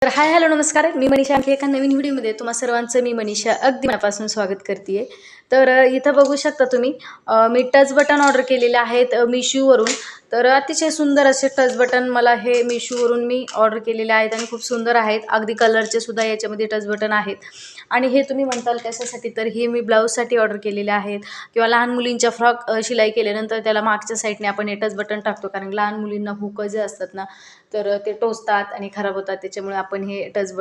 तर hi hello नमस्कार, मी मनीषा. आणखी एका नवीन व्हिडिओमध्ये तुम्हा सर्वांचं मी मनीषा अगदी मनापासून स्वागत करते. तर इथं बघू शकता तुम्ही, मी टच बटन ऑर्डर केलेले आहेत मिशोवरून. तर अतिशय सुंदर असे टच बटन मला हे मिशोवरून मी ऑर्डर केलेले आहेत आणि खूप सुंदर आहेत. अगदी कलरचे सुद्धा याच्यामध्ये टच बटन आहेत. आणि हे तुम्ही म्हणताल कशासाठी, तर हे मी ब्लाऊजसाठी ऑर्डर केलेले आहेत. किंवा लहान मुलींच्या फ्रॉक शिलाई केल्यानंतर त्याला मागच्या साईडने आपण हे टच बटन टाकतो, कारण लहान मुलींना हुक जे असतात ना, तर ते टोचतात आणि खराब होतात. त्याच्यामुळे आपण हे टच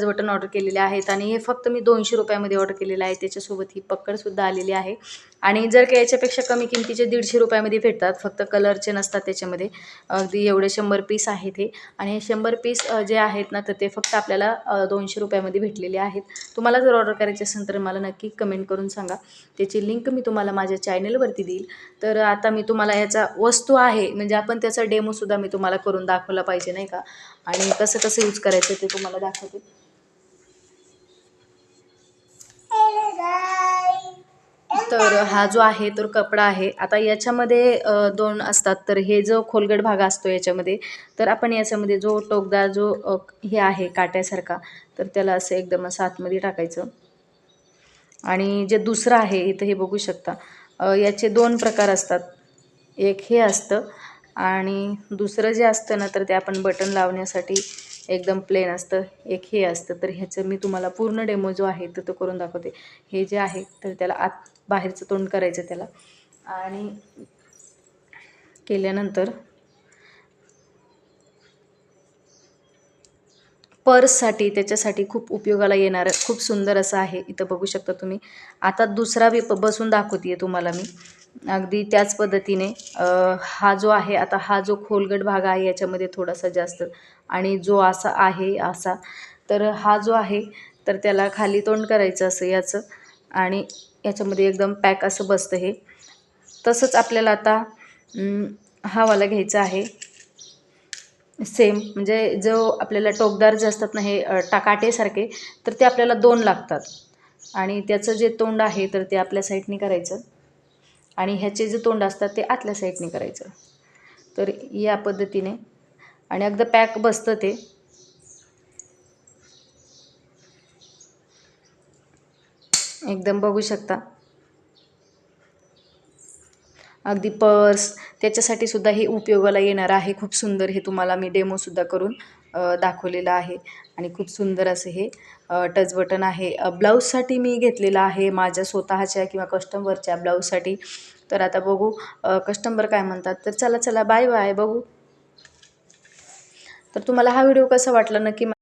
बटन ऑर्डर केलेले आहेत. आणि हे फक्त मी 200 रुपयामध्ये ऑर्डर केलेलं आहे. त्याच्यासोबत ही पकडसुद्धा आलेली आहे. आणि जर का याच्यापेक्षा कमी किमतीचे 150 रुपयामध्ये भेटतात, फक्त कलरचे नसतात त्याच्यामध्ये. अगदी एवढे 100 पीस आहेत हे. आणि हे 100 पीस जे आहेत ना, तर ते फक्त आपल्याला 200 रुपयामध्ये भेटलेले आहेत. तुम्हाला जर ऑर्डर करायचे असेल तर मला नक्की कमेंट करून सांगा. त्याची लिंक मी तुम्हाला माझ्या चॅनलवरती देईल. तर आता मी तुम्हाला याचा वस्तू आहे म्हणजे आपण त्याचा डेमोसुद्धा मी तुम्हाला करून दाखवला पाहिजे, नाही का. आणि कसं कसं यूज करायचं ते तुम्हाला दाखवते. तर हा जो आहे तो कपडा आहे. आता याच्यामध्ये दोन असतात. तर हे जो खोलगट भाग असतो याच्यामध्ये, तर आपण याच्यामध्ये जो टोकदार जो हे आहे काट्यासारखा, तर त्याला असं एकदम असं आतमध्ये टाकायचं. आणि जे दुसरं आहे इथं हे बघू शकता, याचे दोन प्रकार असतात. एक हे असतं आणि दुसरं जे असतं ना, तर ते आपण बटन लावण्यासाठी एकदम प्लेन असतं. एक हे असतं. तर ह्याचं मी तुम्हाला पूर्ण डेमो जो आहे तो करून दाखवते. हे जे आहे तर त्याला आत बाहेरचं तोंड करायचं त्याला. आणि केल्यानंतर पर्ससाठी त्याच्यासाठी खूप उपयोगाला येणारं खूप सुंदर असं आहे. इथं बघू शकता तुम्ही. आता दुसरा बसून दाखवते तुम्हाला मी. अगदी त्याच पद्धतीने हा जो आहे, आता हा जो खोलगट भाग आहे याच्यामध्ये थोडासा जास्त, आणि जो असा आहे असा, तर हा जो आहे तर त्याला खाली तोंड करायचं असं याचं. आणि याच्यामध्ये एकदम पॅक असं बसतं हे. तसंच आपल्याला आता हा वाला घ्यायचा आहे सेम. म्हणजे जो आपल्याला टोकदार जे असतात ना, हे काटेसारखे, तर ते आपल्याला 2 लागतात. आणि त्याचं जे तोंड आहे तर ते आपल्या साईडने करायचं. आणि ह्याचे जे तोंड असतात ते आतल्या साईडने करायचं. तर या पद्धतीने. आणि अगदी पॅक बसतं ते. एकदम बघू शकता. अगदी पर्स त्याच्यासाठी सुद्धा हे उपयोगाला येणार आहे. खूप सुंदर हे तुम्हाला मी डेमोसुद्धा करून दाखवलेलं आहे. आणि खूप सुंदर असं हे टच बटन आहे. ब्लाऊजसाठी मी घेतलेलं आहे, माझ्या स्वतःच्या किंवा कस्टमरच्या ब्लाऊजसाठी. तर आता बघू कस्टमर काय म्हणतात. तर चला बाय बाय, बघू. तर तुम्हाला हा व्हिडिओ कसा वाटला नक्की